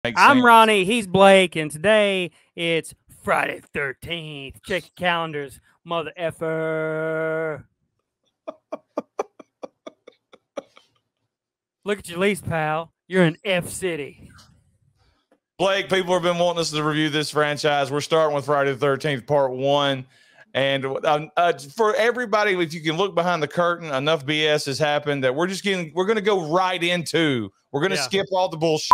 Makes I'm sense. Ronnie. He's Blake, and today it's Friday 13th. Check your calendars, mother effer. Look at your lease, pal. You're in F City. Blake, people have been wanting us to review this franchise. We're starting with Friday the 13th, part one. And for everybody, if you can look behind the curtain, enough BS has happened that we're going to go right into, we're going to skip all the bullshit.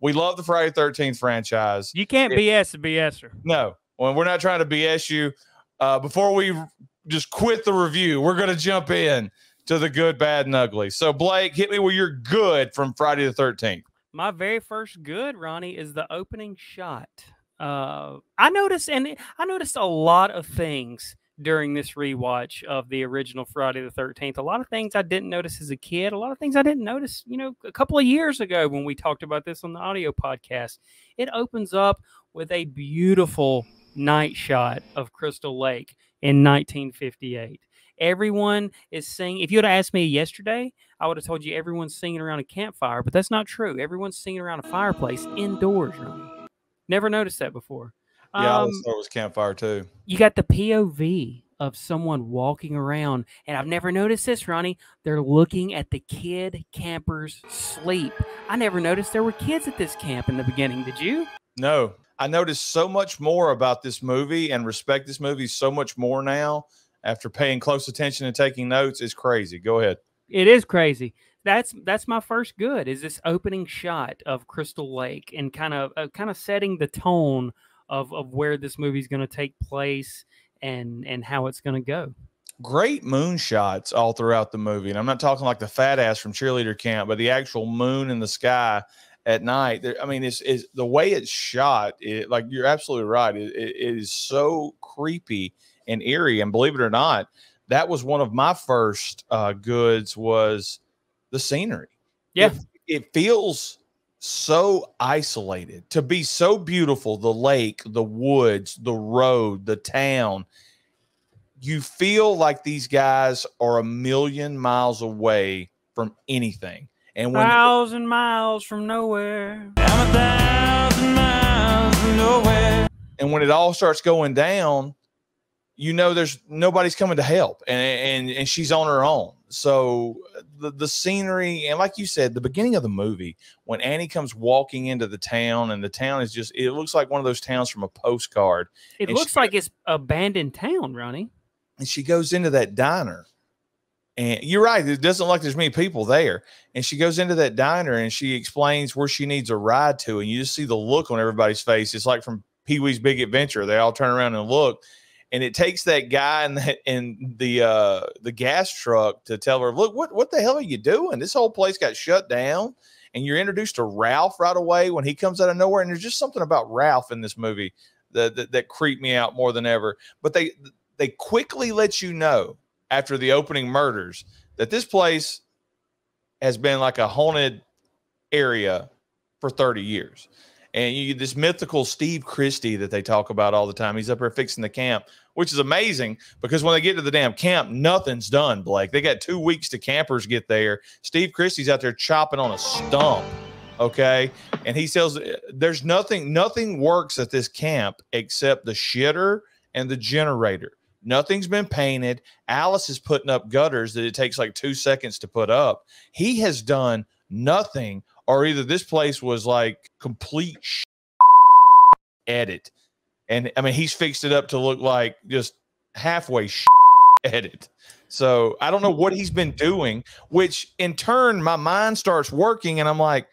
We love the Friday the 13th franchise. You can't BS a BSer. No, well, we're not trying to BS you. Before we just quit the review, we're going to jump in to the good, bad, and ugly. So, Blake, hit me with your good from Friday the 13th. My very first good, Ronnie, is the opening shot. I noticed a lot of things during this rewatch of the original Friday the 13th. A lot of things I didn't notice as a kid. A lot of things I didn't notice, a couple of years ago when we talked about this on the audio podcast. It opens up with a beautiful night shot of Crystal Lake in 1958. Everyone is singing. If you would have asked me yesterday, I would have told you everyone's singing around a campfire, but that's not true. Everyone's singing around a fireplace indoors, Ronnie. Never noticed that before. Yeah, I always thought it was campfire too. You got the POV of someone walking around, and I've never noticed this, Ronnie. They're looking at the kid campers sleep. I never noticed there were kids at this camp in the beginning. Did you? No, I noticed so much more about this movie and respect this movie so much more now after paying close attention and taking notes. It's crazy. Go ahead. It is crazy. That's my first good, is this opening shot of Crystal Lake and kind of setting the tone of where this movie's going to take place and how it's going to go. Great moon shots all throughout the movie. And I'm not talking like the fat ass from Cheerleader Camp, but the actual moon in the sky at night. I mean, it's the way it's shot. Like, you're absolutely right. It is so creepy and eerie. And believe it or not, that was one of my first goods, was the scenery. Yeah. It feels so isolated to be so beautiful. The lake, the woods, the road, the town. You feel like these guys are a million miles away from anything. And when 1,000 miles from nowhere. I'm 1,000 miles from nowhere. And when it all starts going down, there's nobody's coming to help, and she's on her own. So the scenery, and like you said, the beginning of the movie, when Annie comes walking into the town, and the town is just, it looks like one of those towns from a postcard. It looks like it's abandoned town, Ronnie. And she goes into that diner, and you're right, it doesn't look like there's many people there. And she goes into that diner and she explains where she needs a ride to, and you just see the look on everybody's face. It's like from Pee-wee's Big Adventure. They all turn around and look. And it takes that guy in the gas truck to tell her, look, what the hell are you doing? This whole place got shut down. And you're introduced to Ralph right away when he comes out of nowhere. And there's just something about Ralph in this movie that creeped me out more than ever. But they quickly let you know after the opening murders that this place has been like a haunted area for 30 years. And this mythical Steve Christy that they talk about all the time. He's up there fixing the camp, which is amazing because when they get to the damn camp, nothing's done, Blake. They got 2 weeks to campers get there. Steve Christy's out there chopping on a stump, okay? And he says there's nothing works at this camp except the shitter and the generator. Nothing's been painted. Alice is putting up gutters that it takes like 2 seconds to put up. He has done nothing, or either this place was like complete edit. And I mean, he's fixed it up to look like just halfway edit. So I don't know what he's been doing, which in turn, my mind starts working and I'm like,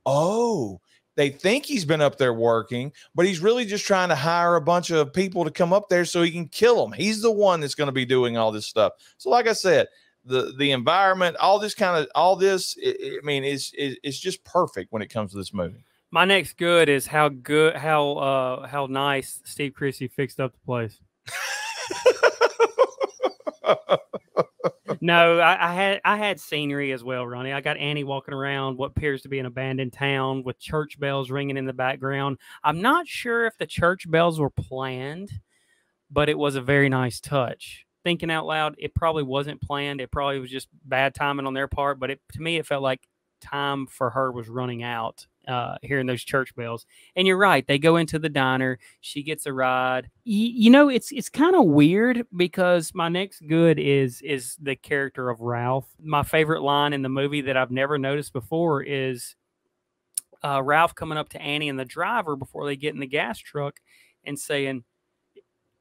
oh, they think he's been up there working, but he's really just trying to hire a bunch of people to come up there so he can kill them. He's the one that's going to be doing all this stuff. So like I said, the environment, all this, it's just perfect when it comes to this movie. My next good is how nice Steve Christy fixed up the place. No, I had scenery as well, Ronnie. I got Annie walking around what appears to be an abandoned town with church bells ringing in the background. I'm not sure if the church bells were planned, but it was a very nice touch. Thinking out loud, it probably wasn't planned. It probably was just bad timing on their part, but to me, it felt like time for her was running out hearing those church bells. And you're right. They go into the diner. She gets a ride. You know, it's kind of weird because my next good is the character of Ralph. My favorite line in the movie that I've never noticed before is Ralph coming up to Annie and the driver before they get in the gas truck and saying,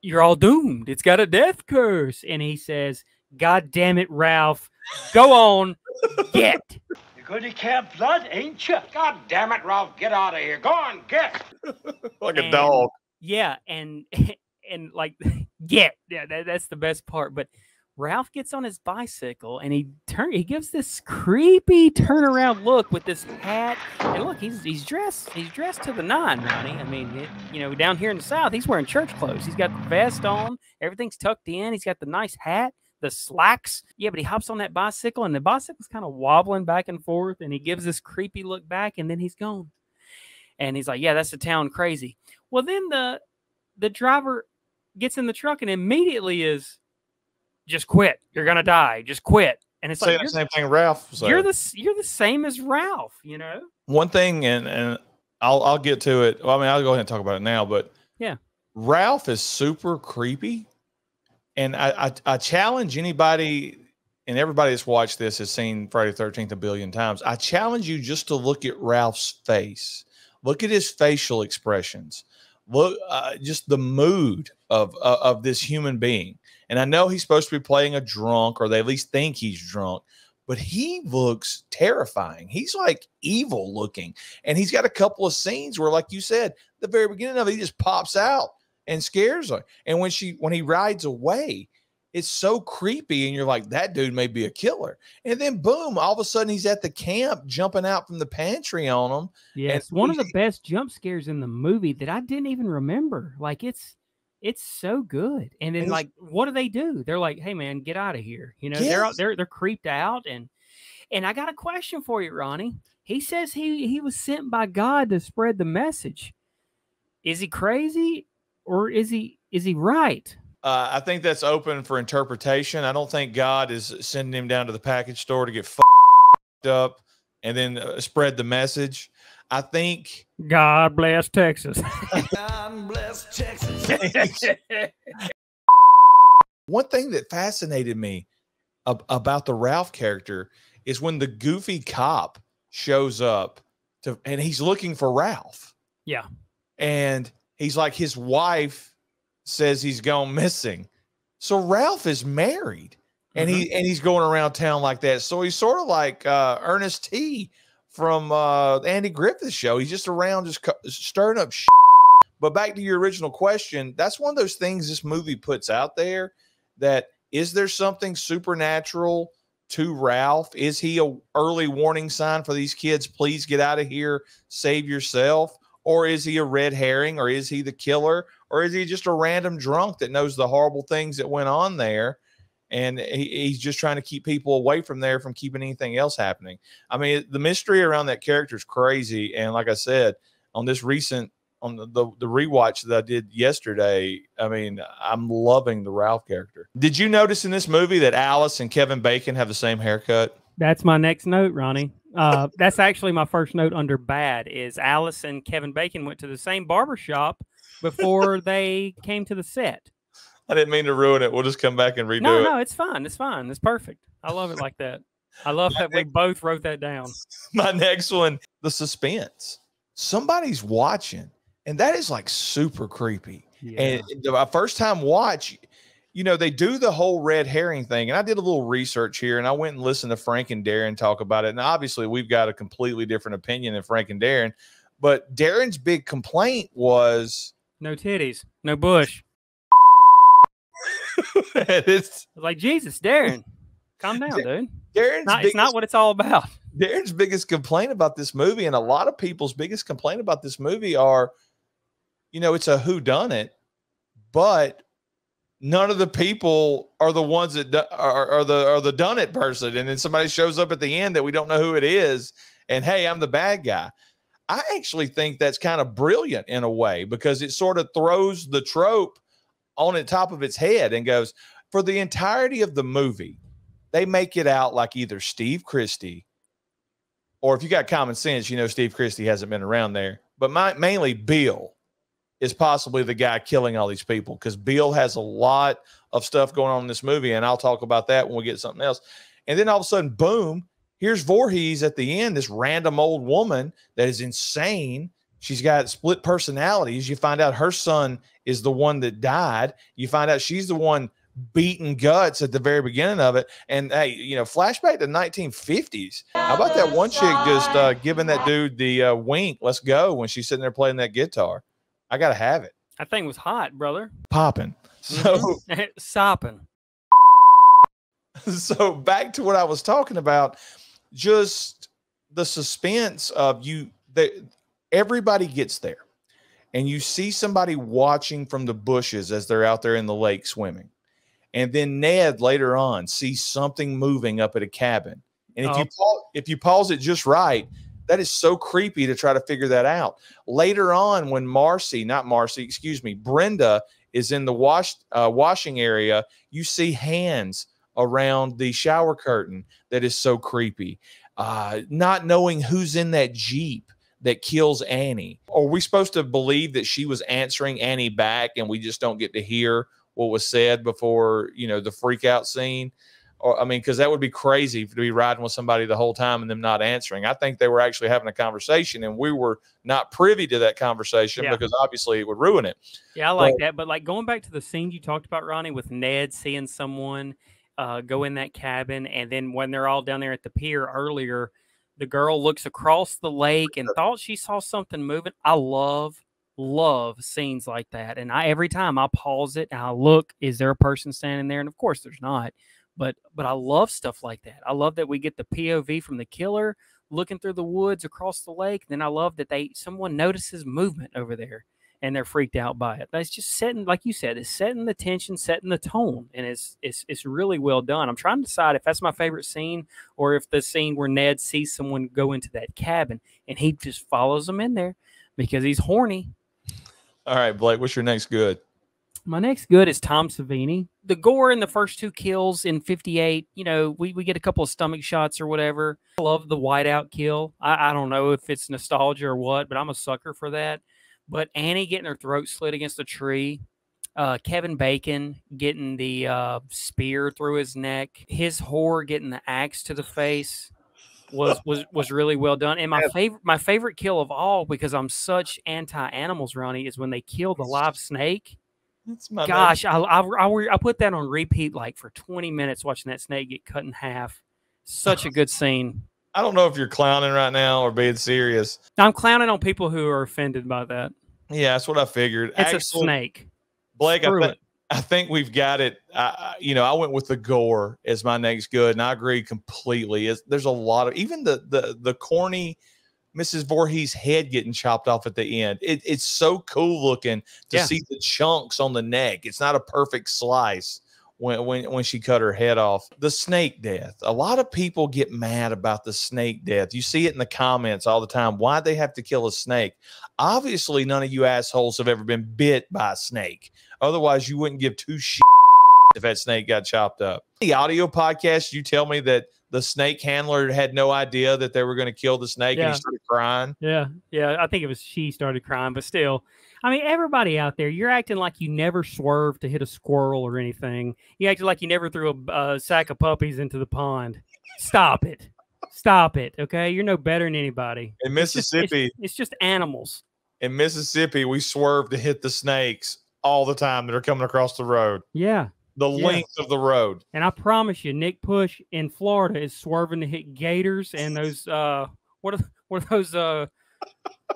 "You're all doomed. It's got a death curse." And he says, "God damn it, Ralph. Go on. Get." You're going to Camp Blood, ain't you? God damn it, Ralph. Get out of here. Go on, get. Like a dog. Yeah. And like, get. Yeah, that's the best part. But Ralph gets on his bicycle and he gives this creepy turnaround look with this hat. And look, he's dressed to the nine, Ronnie. I mean, you know, down here in the South, he's wearing church clothes. He's got the vest on, everything's tucked in. He's got the nice hat, the slacks. Yeah, but he hops on that bicycle and the bicycle's kind of wobbling back and forth. And he gives this creepy look back and then he's gone. And he's like, "Yeah, that's the town crazy." Well, then the driver gets in the truck and immediately is, "Just quit. You're gonna die. Just quit." And it's like the same thing Ralph said. You're the same as Ralph, you know. One thing, and I'll get to it. Well, I mean, I'll go ahead and talk about it now. But yeah, Ralph is super creepy, and I challenge anybody and everybody that's watched this has seen Friday the 13th a billion times. I challenge you just to look at Ralph's face, look at his facial expressions, look just the mood of this human being. And I know he's supposed to be playing a drunk, or they at least think he's drunk, but he looks terrifying. He's like evil looking. And he's got a couple of scenes where, like you said, the very beginning of it, he just pops out and scares her. And when he rides away, it's so creepy. And you're like, that dude may be a killer. And then boom, all of a sudden he's at the camp jumping out from the pantry on him. Yes, one of the best jump scares in the movie that I didn't even remember. Like it's so good. And then like, what do? They're like, "Hey man, get out of here." You know, yes. they're creeped out. And I got a question for you, Ronnie. He says he was sent by God to spread the message. Is he crazy or is he right? I think that's open for interpretation. I don't think God is sending him down to the package store to get up and then spread the message. I think God bless Texas. God bless Texas. One thing that fascinated me about the Ralph character is when the goofy cop shows up and he's looking for Ralph. Yeah. And he's like, his wife says he's gone missing. So Ralph is married and he's going around town like that. So he's sort of like Ernest T from Andy Griffith's show. He's just around just stirring up shit. But back to your original question, that's one of those things this movie puts out there, that is there something supernatural to Ralph? Is he a early warning sign for these kids? Please get out of here, save yourself. Or is he a red herring? Or is he the killer? Or is he just a random drunk that knows the horrible things that went on there? And he's just trying to keep people away from there, from keeping anything else happening. I mean, the mystery around that character is crazy. And like I said, on this recent, on the rewatch that I did yesterday, I mean, I'm loving the Ralph character. Did you notice in this movie that Alice and Kevin Bacon have the same haircut? That's my next note, Ronnie. That's actually my first note under bad, is Alice and Kevin Bacon went to the same barbershop before they came to the set. I didn't mean to ruin it. We'll just come back and redo it. No, it's fine. It's fine. It's perfect. I love it like that. I love that we both wrote that down. My next one, the suspense. Somebody's watching, and that is like super creepy. Yeah. And the first time watch, you know, they do the whole red herring thing. And I did a little research here, and I went and listened to Frank and Darren talk about it. And obviously we've got a completely different opinion than Frank and Darren, but Darren's big complaint was no titties, no bush. It's like, Jesus, Darren, calm down, dude. It's not what it's all about. Darren's biggest complaint about this movie, and a lot of people's biggest complaint about this movie are, you know, it's a whodunit, but none of the people are the ones that are the done it person. And then somebody shows up at the end that we don't know who it is, and hey, I'm the bad guy. I actually think that's kind of brilliant in a way, because it sort of throws the trope on the top of its head and goes, for the entirety of the movie, they make it out like either Steve Christy or if you got common sense, you know Steve Christy hasn't been around there. But mainly Bill is possibly the guy killing all these people, because Bill has a lot of stuff going on in this movie, and I'll talk about that when we get something else. And then all of a sudden, boom, here's Voorhees at the end, this random old woman that is insane. She's got split personalities. You find out her son is the one that died. You find out she's the one beating guts at the very beginning of it. And hey, you know, flashback to 1950s. How about that one chick just giving that dude the wink, let's go, when she's sitting there playing that guitar? I got to have it. That thing was hot, brother. Popping. So sopping. So back to what I was talking about, just the suspense of everybody gets there and you see somebody watching from the bushes as they're out there in the lake swimming. And then Ned later on sees something moving up at a cabin. And if you pause it just right, that is so creepy to try to figure that out. Later on, when Brenda is in the washing area, you see hands around the shower curtain. That is so creepy. Not knowing who's in that Jeep that kills Annie. Are we supposed to believe that she was answering Annie back and we just don't get to hear what was said before, you know, the freak out scene? Or, I mean, because that would be crazy to be riding with somebody the whole time and them not answering. I think they were actually having a conversation and we were not privy to that conversation because obviously it would ruin it. Yeah, I like that. But like going back to the scene you talked about, Ronnie, with Ned seeing someone go in that cabin, and then when they're all down there at the pier earlier, the girl looks across the lake and thought she saw something moving. I love scenes like that. And every time I pause it and I look, is there a person standing there? And of course there's not. But I love stuff like that. I love that we get the POV from the killer looking through the woods across the lake. Then I love that someone notices movement over there and they're freaked out by it. That's just setting, like you said, it's setting the tension, setting the tone, and it's really well done. I'm trying to decide if that's my favorite scene or if the scene where Ned sees someone go into that cabin and he just follows them in there because he's horny. All right, Blake, what's your next good? My next good is Tom Savini. The gore in the first two kills in 58, you know, we get a couple of stomach shots or whatever. I love the whiteout kill. I don't know if it's nostalgia or what, but I'm a sucker for that. But Annie getting her throat slit against a tree, Kevin Bacon getting the spear through his neck, his whore getting the axe to the face was really well done. And my favorite kill of all, because I'm such anti-animals, Ronnie, is when they kill the live snake. Gosh, I put that on repeat like for 20 minutes watching that snake get cut in half. Such a good scene. I don't know if you're clowning right now or being serious. I'm clowning on people who are offended by that. Yeah, that's what I figured. It's a snake. Blake, I think we've got it. I went with the gore as my next good, and I agree completely. There's a lot of, even the corny Mrs. Voorhees' head getting chopped off at the end. It's so cool looking to see the chunks on the neck. It's not a perfect slice when she cut her head off. The snake death. A lot of people get mad about the snake death. You see it in the comments all the time. Why'd they have to kill a snake? Obviously, none of you assholes have ever been bit by a snake. Otherwise, you wouldn't give two shits if that snake got chopped up. The audio podcast, you tell me that the snake handler had no idea that they were going to kill the snake and he started crying. Yeah. I think it was she started crying, but still. I mean, everybody out there, you're acting like you never swerved to hit a squirrel or anything. You acted like you never threw a sack of puppies into the pond. Stop it. Stop it, okay? You're no better than anybody. In Mississippi. It's just animals. In Mississippi, we swerve to hit the snakes all the time that are coming across the road. Yeah. The length of the road. And I promise you, Nick Push in Florida is swerving to hit gators and those what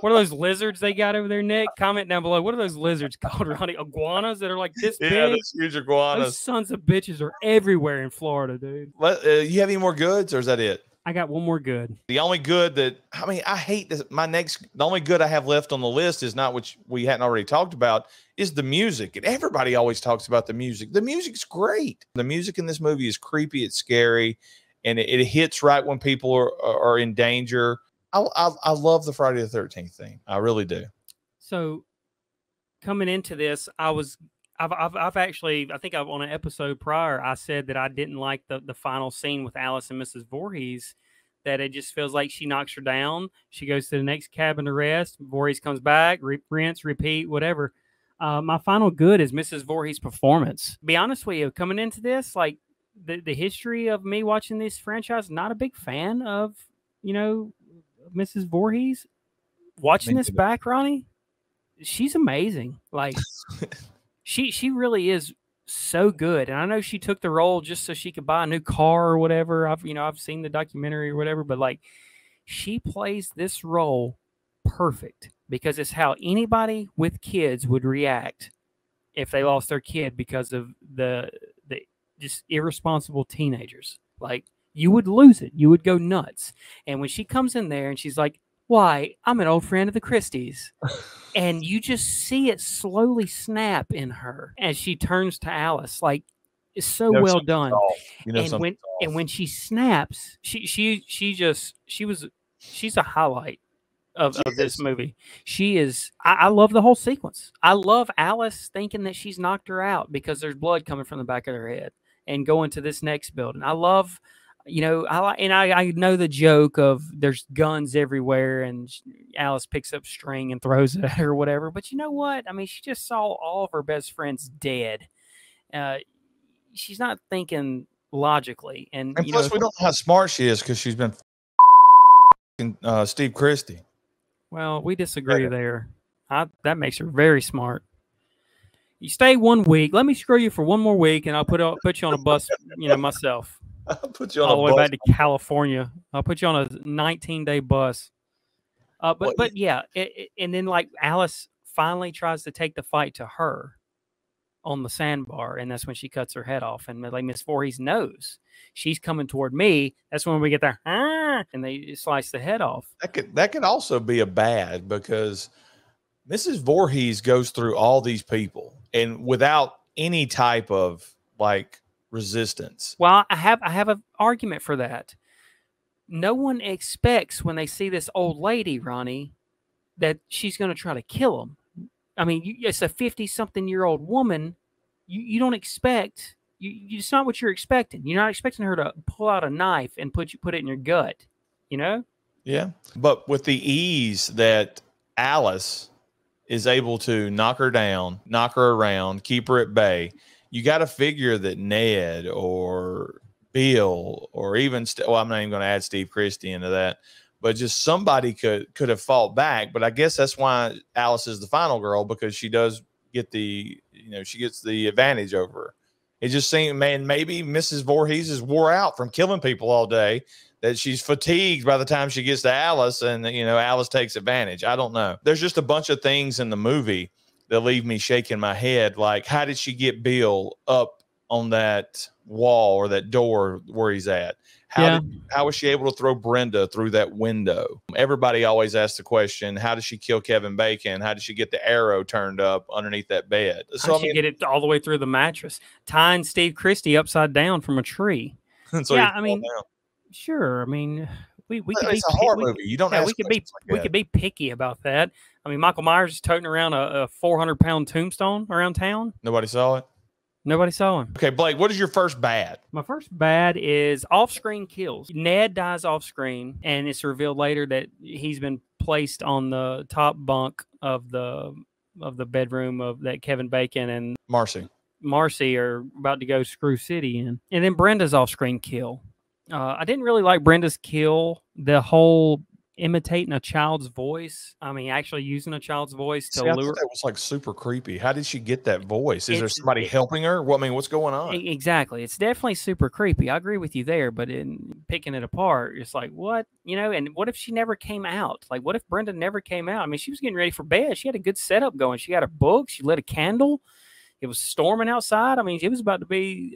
are those lizards they got over there, Nick? Comment down below. What are those lizards called, Ronnie? Iguanas that are like this big? Yeah, those huge iguanas. Those sons of bitches are everywhere in Florida, dude. You have any more goods, or is that it? I got one more good. The only good I hate this. The only good I have left on the list is not what we hadn't already talked about, is the music. And everybody always talks about the music. The music's great. The music in this movie is creepy. It's scary. And it hits right when people are in danger. I love the Friday the 13th theme. I really do. So coming into this, I've actually, I think on an episode prior, I said that I didn't like the final scene with Alice and Mrs. Voorhees. that it just feels like she knocks her down. She goes to the next cabin to rest. Voorhees comes back, rinse, repeat, whatever. My final good is Mrs. Voorhees' performance. Be honest with you, coming into this, like the history of me watching this franchise, not a big fan of, Mrs. Voorhees. Watching this back, Ronnie, she's amazing. Like she really is so good. And I know she took the role just so she could buy a new car or whatever. I've seen the documentary or whatever, but like she plays this role perfect because it's how anybody with kids would react if they lost their kid because of the just irresponsible teenagers. Like you would lose it. You would go nuts. And when she comes in there and she's like, "Why, I'm an old friend of the Christies." And you just see it slowly snap in her as she turns to Alice. Like it's so well done. And when she snaps, she's a highlight of this movie. She is. I love the whole sequence. I love Alice thinking that she's knocked her out because there's blood coming from the back of her head and going to this next building. I love. I know the joke of there's guns everywhere and Alice picks up string and throws it at her or whatever. But you know what? I mean, she just saw all of her best friends dead. She's not thinking logically. And plus, we don't know how smart she is because she's been Steve Christy. Well, we disagree there. That makes her very smart. You stay 1 week. Let me screw you for one more week, and I'll put you on a bus, myself. I'll put you on all the way bus. back to California. I'll put you on a 19-day bus. But yeah, and then like Alice finally tries to take the fight to her on the sandbar, and that's when she cuts her head off. And like Miss Voorhees knows she's coming toward me. That's when we get there, and they slice the head off. That could also be a bad because Mrs. Voorhees goes through all these people and without any type of like resistance. Well, I have an argument for that. No one expects when they see this old lady, Ronnie, that she's going to try to kill them. I mean, it's a 50-something-year-old woman. You don't expect. It's not what you're expecting. You're not expecting her to pull out a knife and put it in your gut. Yeah, but with the ease that Alice is able to knock her down, knock her around, keep her at bay. You got to figure that Ned or Bill or even I'm not even going to add Steve Christy into that, but just somebody could have fought back. But I guess that's why Alice is the final girl, because she does get she gets the advantage over her. It just seemed, man, maybe Mrs. Voorhees is wore out from killing people all day, that she's fatigued by the time she gets to Alice, and Alice takes advantage. I don't know. There's just a bunch of things in the movie that leave me shaking my head. Like, how did she get Bill up on that wall or that door where he's at? How was she able to throw Brenda through that window? Everybody always asks the question, how did she kill Kevin Bacon? How did she get the arrow turned up underneath that bed? How did she get it all the way through the mattress? Tying Steve Christy upside down from a tree. So yeah, I mean, sure. I mean, we could it's a horror movie. You don't. We could be picky about that. I mean, Michael Myers is toting around a 400-pound tombstone around town. Nobody saw it. Nobody saw him. Okay, Blake, what is your first bad? My first bad is off-screen kills. Ned dies off-screen, and it's revealed later that he's been placed on the top bunk of the bedroom that Kevin Bacon and Marcy are about to go screw City in. And then Brenda's off-screen kill. I didn't really like Brenda's kill. The whole imitating a child's voice. I mean, actually using a child's voice to lure. I thought that was like super creepy. How did she get that voice? Is there somebody helping her? Well, I mean, what's going on? Exactly. It's definitely super creepy. I agree with you there, but in picking it apart, it's like, what? And what if she never came out? Like, what if Brenda never came out? I mean, she was getting ready for bed. She had a good setup going. She had her book. She lit a candle. It was storming outside. I mean, it was about to be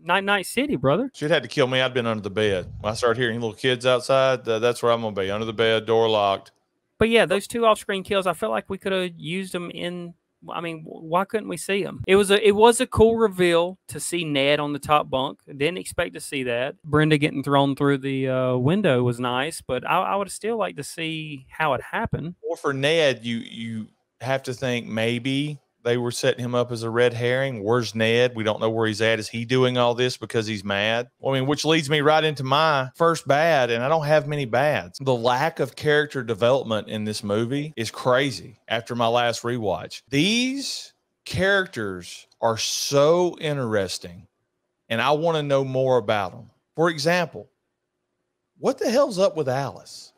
night city, brother. She'd had to kill me. I'd been under the bed. When I started hearing little kids outside, that's where I'm going to be, under the bed, door locked. But yeah, those two off-screen kills, I felt like we could have used them in. I mean, why couldn't we see them? It was a cool reveal to see Ned on the top bunk. Didn't expect to see that. Brenda getting thrown through the window was nice, but I would still like to see how it happened. Or for Ned, you have to think maybe They were setting him up as a red herring. Where's Ned? We don't know where he's at. Is he doing all this because he's mad? I mean, which leads me right into my first bad, and I don't have many bads. The lack of character development in this movie is crazy after my last rewatch. These characters are so interesting, and I want to know more about them. For example, what the hell's up with Alice?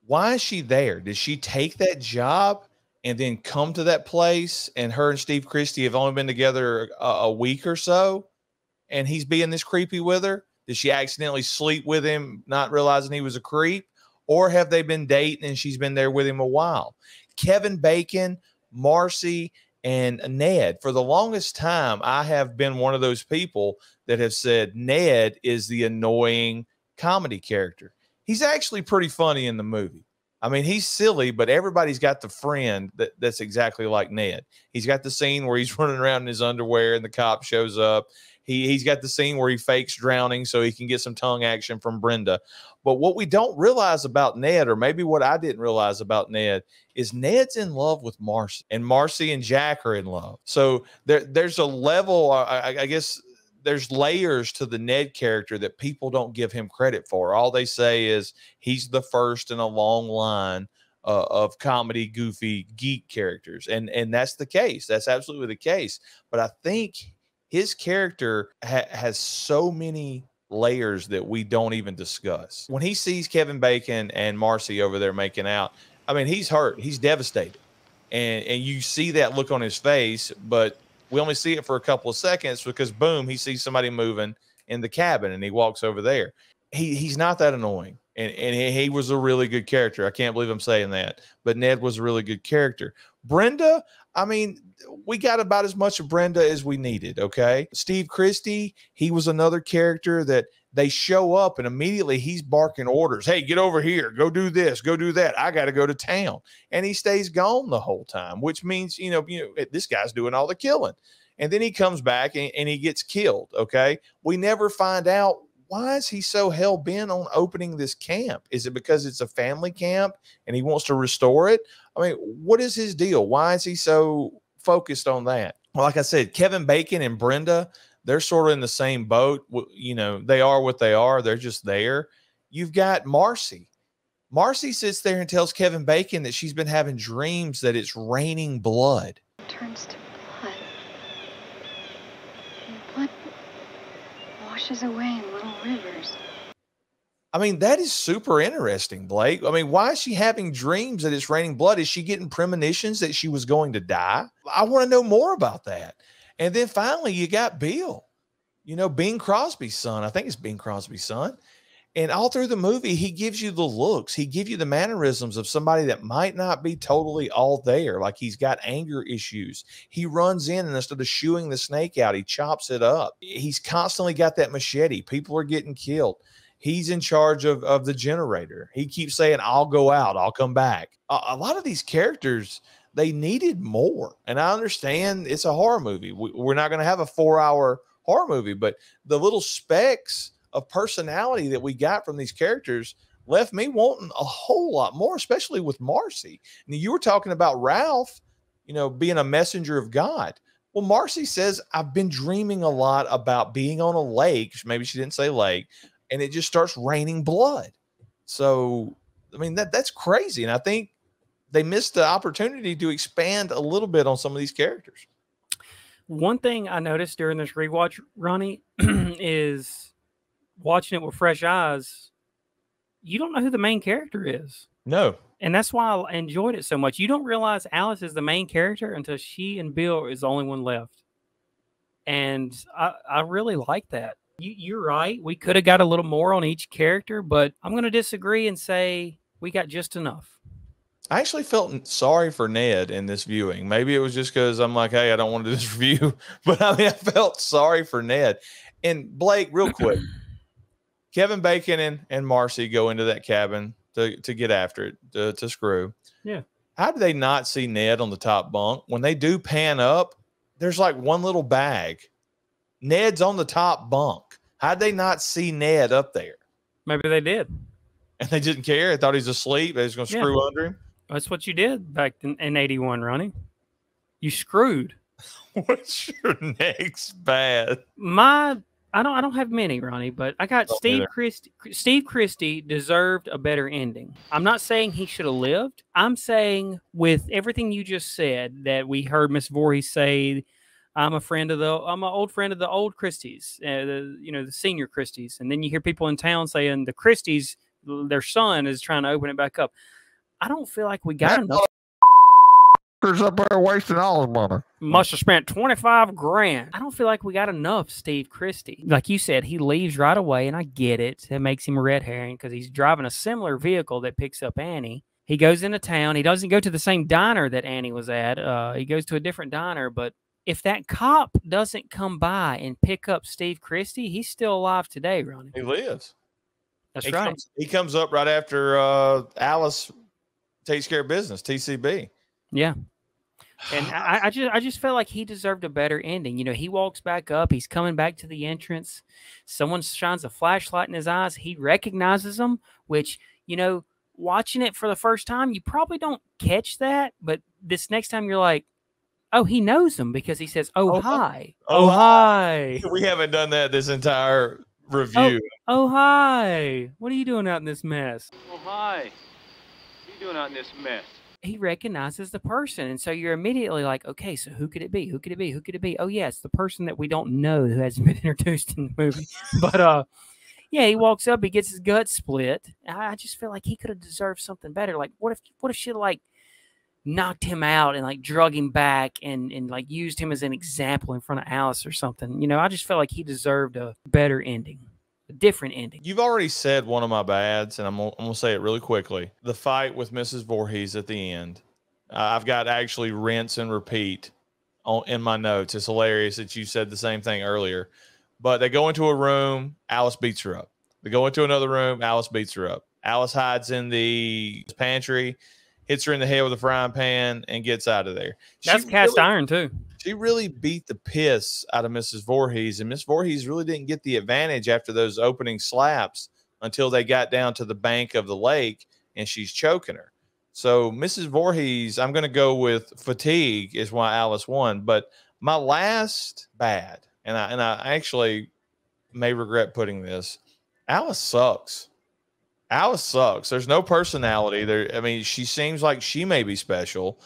Why is she there? Did she take that job and then come to that place, and her and Steve Christy have only been together a week or so, and he's being this creepy with her? Did she accidentally sleep with him, not realizing he was a creep? Or have they been dating and she's been there with him a while? Kevin Bacon, Marcy, and Ned. For the longest time, I have been one of those people that have said Ned is the annoying comedy character. He's actually pretty funny in the movie. I mean, he's silly, but everybody's got the friend that's exactly like Ned. He's got the scene where he's running around in his underwear and the cop shows up. He's got the scene where he fakes drowning so he can get some tongue action from Brenda. But what we don't realize about Ned, or maybe what I didn't realize about Ned, is Ned's in love with Marcy, and Marcy and Jack are in love. So there's a level, I guess, there's layers to the Ned character that people don't give him credit for. All they say is he's the first in a long line of comedy, goofy, geek characters. And that's the case. That's absolutely the case. But I think his character has so many layers that we don't even discuss. When he sees Kevin Bacon and Marcy over there making out, I mean, he's hurt. He's devastated. And you see that look on his face, but we only see it for a couple of seconds because, boom, he sees somebody moving in the cabin and he walks over there. He's not that annoying. And he was a really good character. I can't believe I'm saying that. But Ned was a really good character. Brenda, I mean, we got about as much of Brenda as we needed, okay? Steve Christy, he was another character that they show up and immediately he's barking orders. Hey, get over here. Go do this. Go do that. I got to go to town. And he stays gone the whole time, which means, you know, this guy's doing all the killing. And then he comes back and he gets killed, okay? We never find out, why is he so hell-bent on opening this camp? Is it because it's a family camp and he wants to restore it? I mean, what is his deal? Why is he so focused on that? Well, like I said, Kevin Bacon and Brenda, they're sort of in the same boat. You know, they are what they are. They're just there. You've got Marcy. Marcy sits there and tells Kevin Bacon that she's been having dreams that it's raining blood. It turns to blood. And blood washes away in little rivers. I mean, that is super interesting, Blake. I mean, why is she having dreams that it's raining blood? Is she getting premonitions that she was going to die? I want to know more about that. And then finally, you got Bill, you know, Bing Crosby's son. I think it's Bing Crosby's son. And all through the movie, he gives you the looks. He gives you the mannerisms of somebody that might not be totally all there. Like he's got anger issues. He runs in and instead of shooing the snake out, he chops it up. He's constantly got that machete. People are getting killed. He's in charge of the generator. He keeps saying, I'll go out. I'll come back. A lot of these characters, they needed more. And I understand it's a horror movie. We're not going to have a 4-hour horror movie, but the little specks of personality that we got from these characters left me wanting a whole lot more, especially with Marcy. And you were talking about Ralph, you know, being a messenger of God. Well, Marcy says, I've been dreaming a lot about being on a lake. Maybe she didn't say lake. And it just starts raining blood. So, I mean, that's crazy. And I think they missed the opportunity to expand a little bit on some of these characters. One thing I noticed during this rewatch, Ronnie, is watching it with fresh eyes, you don't know who the main character is. No. And that's why I enjoyed it so much. You don't realize Alice is the main character until she and Bill is the only one left. And I really like that. You're right. We could have got a little more on each character, but I'm going to disagree and say we got just enough. I actually felt sorry for Ned in this viewing. Maybe it was just because I'm like, hey, I don't want to do this review. But I mean, I felt sorry for Ned. And Blake, real quick, Kevin Bacon and Marcy go into that cabin to get after it, to screw. Yeah. How do they not see Ned on the top bunk? When they do pan up, there's like one little bag. Ned's on the top bunk. How'd they not see Ned up there? Maybe they did. And they didn't care. They thought he was asleep. They was going to screw under him. That's what you did back in 81, Ronnie. You screwed. What's your next bad? I don't have many, Ronnie, but I got Steve Christy. Steve Christy deserved a better ending. I'm not saying he should have lived. I'm saying with everything you just said that we heard Miss Voorhees say, I'm an old friend of the old Christies, the senior Christies. And then you hear people in town saying the Christies, their son is trying to open it back up. I don't feel like we got enough. Up there wasting all his money. Must have spent 25 grand. I don't feel like we got enough Steve Christy. Like you said, he leaves right away, and I get it. It makes him a red herring because he's driving a similar vehicle that picks up Annie. He goes into town. He doesn't go to the same diner that Annie was at. He goes to a different diner, but if that cop doesn't come by and pick up Steve Christy, he's still alive today, Ronnie. He lives. That's right. He comes up right after Alice takes care of business, TCB. Yeah. And I just felt like he deserved a better ending. You know, he walks back up. He's coming back to the entrance. Someone shines a flashlight in his eyes. He recognizes them, which, you know, watching it for the first time, you probably don't catch that. But this next time you're like, oh, he knows them because he says, oh, hi. Oh, hi. We haven't done that this entire review. Oh, hi. What are you doing out in this mess? Oh, hi. What are you doing out in this mess? He recognizes the person. And so you're immediately like, okay, so who could it be? Who could it be? Who could it be? Oh, yeah, it's the person that we don't know who hasn't been introduced in the movie. But, yeah, he walks up, he gets his gut split. I just feel like he could have deserved something better. Like, what if she, like, knocked him out and, like, drug him back and like, used him as an example in front of Alice or something? You know, I just felt like he deserved a better ending. Different ending. You've already said one of my bads, and I'm gonna say it really quickly. The fight with Mrs. Voorhees at the end. I've got actually rinse and repeat in my notes. It's hilarious that you said the same thing earlier. But they go into a room, Alice beats her up. They go into another room, Alice beats her up. Alice hides in the pantry, hits her in the head with a frying pan, and gets out of there. That's cast iron, too. She really beat the piss out of Mrs. Voorhees, and Miss Voorhees really didn't get the advantage after those opening slaps until they got down to the bank of the lake, and she's choking her. So Mrs. Voorhees, I'm going to go with fatigue is why Alice won. But my last bad, and I actually may regret putting this, Alice sucks. Alice sucks. There's no personality there. I mean, she seems like she may be special.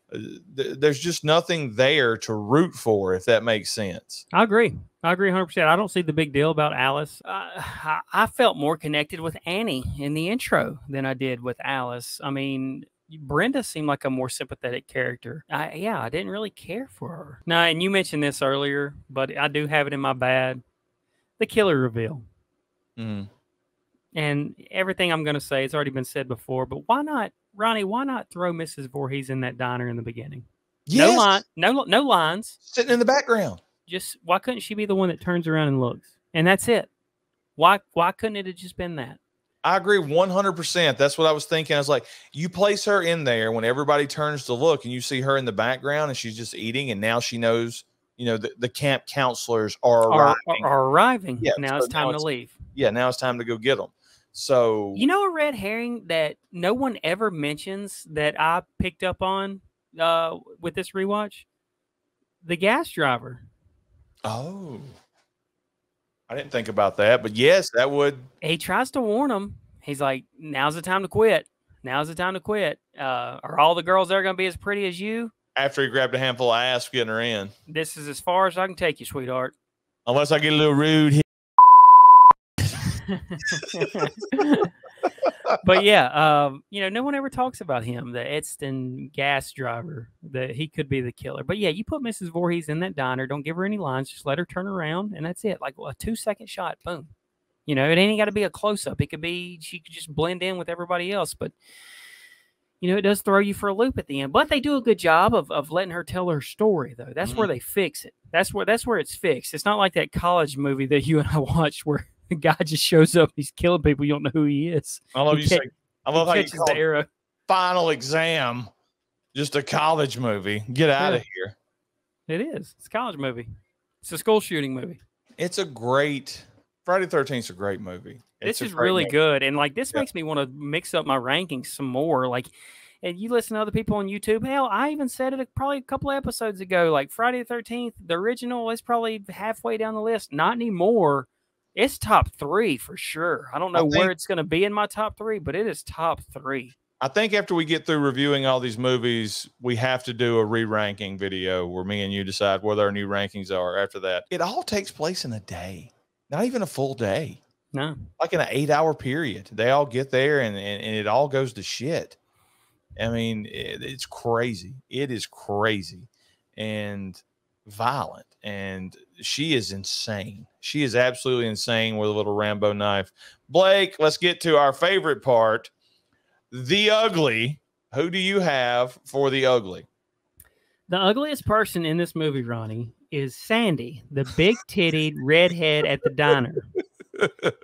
There's just nothing there to root for, if that makes sense. I agree 100%. I don't see the big deal about Alice. I felt more connected with Annie in the intro than I did with Alice. I mean, Brenda seemed like a more sympathetic character. I didn't really care for her. Now, and you mentioned this earlier, but I do have it in my bad. The killer reveal. Mm. And everything I'm going to say has already been said before, but why not, Ronnie, why not throw Mrs. Voorhees in that diner in the beginning? Yes. No lines. Sitting in the background. Just, why couldn't she be the one that turns around and looks? And that's it. Why couldn't it have just been that? I agree 100%. That's what I was thinking. I was like, you place her in there when everybody turns to look and you see her in the background and she's just eating, and now she knows, you know, the camp counselors are arriving. Yeah, now it's time to leave. Yeah, now it's time to go get them. So, you know, a red herring that no one ever mentions that I picked up on with this rewatch? The gas driver. Oh, I didn't think about that, but yes, that would. He tries to warn him. He's like, now's the time to quit. Now's the time to quit. Are all the girls there going to be as pretty as you? After he grabbed a handful of ass getting her in. This is as far as I can take you, sweetheart. Unless I get a little rude here. But yeah, you know, no one ever talks about him, the Edston gas driver, that he could be the killer. But yeah, you put Mrs. Voorhees in that diner, don't give her any lines, just let her turn around, and that's it. Like a 2-second shot, boom. You know, it ain't got to be a close-up. It could be, she could just blend in with everybody else, but you know, it does throw you for a loop at the end. But they do a good job of letting her tell her story, though. That's where they fix it. That's where it's fixed. It's not like that college movie that you and I watched where the guy just shows up, he's killing people, you don't know who he is. I love you say, I love how you call the arrow. Final Exam just a college movie. Get out of here. It is. It's a college movie. It's a school shooting movie. It's a great Friday the 13th is a great movie. This is really good. And like this makes me want to mix up my rankings some more. Like and you listen to other people on YouTube. Hell, I even said it probably a couple of episodes ago. Like Friday the 13th, the original is probably halfway down the list. Not anymore. It's top 3 for sure. I don't know where it's going to be in my top 3, but it is top 3. I think after we get through reviewing all these movies, we have to do a re-ranking video where me and you decide what our new rankings are after that. It all takes place in a day, not even a full day. No. Like in an 8-hour period. They all get there and it all goes to shit. I mean, it's crazy. It is crazy and violent. And she is insane. She is absolutely insane with a little Rambo knife. Blake, let's get to our favorite part. The ugly. Who do you have for the ugly? The ugliest person in this movie, Ronnie, is Sandy, the big-tittied redhead at the diner.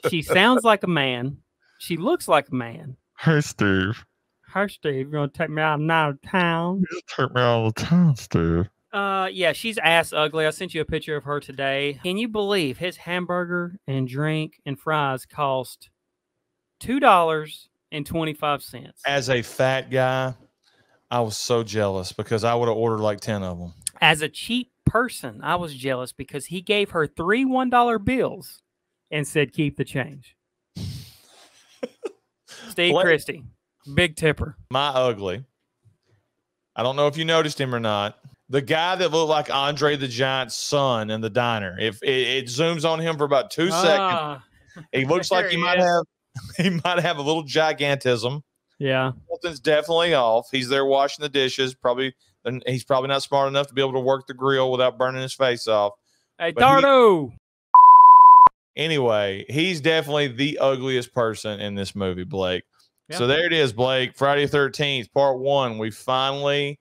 She sounds like a man. She looks like a man. Hey, Steve. Hi, Steve. You're going to take me out of town? You just take me out of town, Steve. Yeah, she's ass ugly. I sent you a picture of her today. Can you believe his hamburger and drink and fries cost $2.25? As a fat guy, I was so jealous because I would have ordered like 10 of them. As a cheap person, I was jealous because he gave her 3 $1 bills and said, keep the change. Steve Christy, big tipper. My ugly. I don't know if you noticed him or not. The guy that looked like Andre the Giant's son in the diner. If it zooms on him for about 2 seconds, he looks like he might have a little gigantism. Yeah. Something's definitely off. He's there washing the dishes. He's probably not smart enough to be able to work the grill without burning his face off. Hey, Dardo. Anyway, he's definitely the ugliest person in this movie, Blake. Yeah. So there it is, Blake. Friday the 13th, part 1. We finally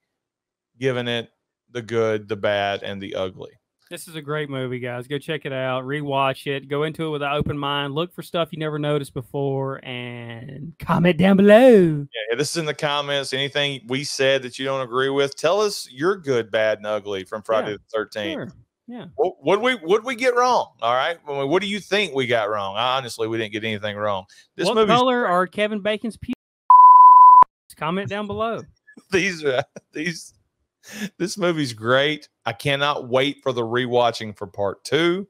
given it the good, the bad, and the ugly. This is a great movie, guys. Go check it out. Rewatch it. Go into it with an open mind. Look for stuff you never noticed before and comment down below. Yeah, this is in the comments. Anything we said that you don't agree with, tell us your good, bad, and ugly from Friday the 13th. Sure. Yeah. What we get wrong? All right. I mean, what do you think we got wrong? Honestly, we didn't get anything wrong. What color are Kevin Bacon's pews? Comment down below. This movie's great. I cannot wait for the rewatching for part 2,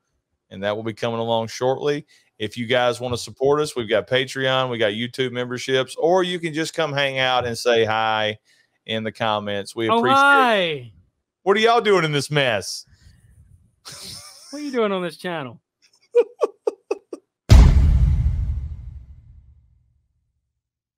and that will be coming along shortly. If you guys want to support us, we've got Patreon, we got YouTube memberships, or you can just come hang out and say hi in the comments. We appreciate it. What are y'all doing in this mess? What are you doing on this channel?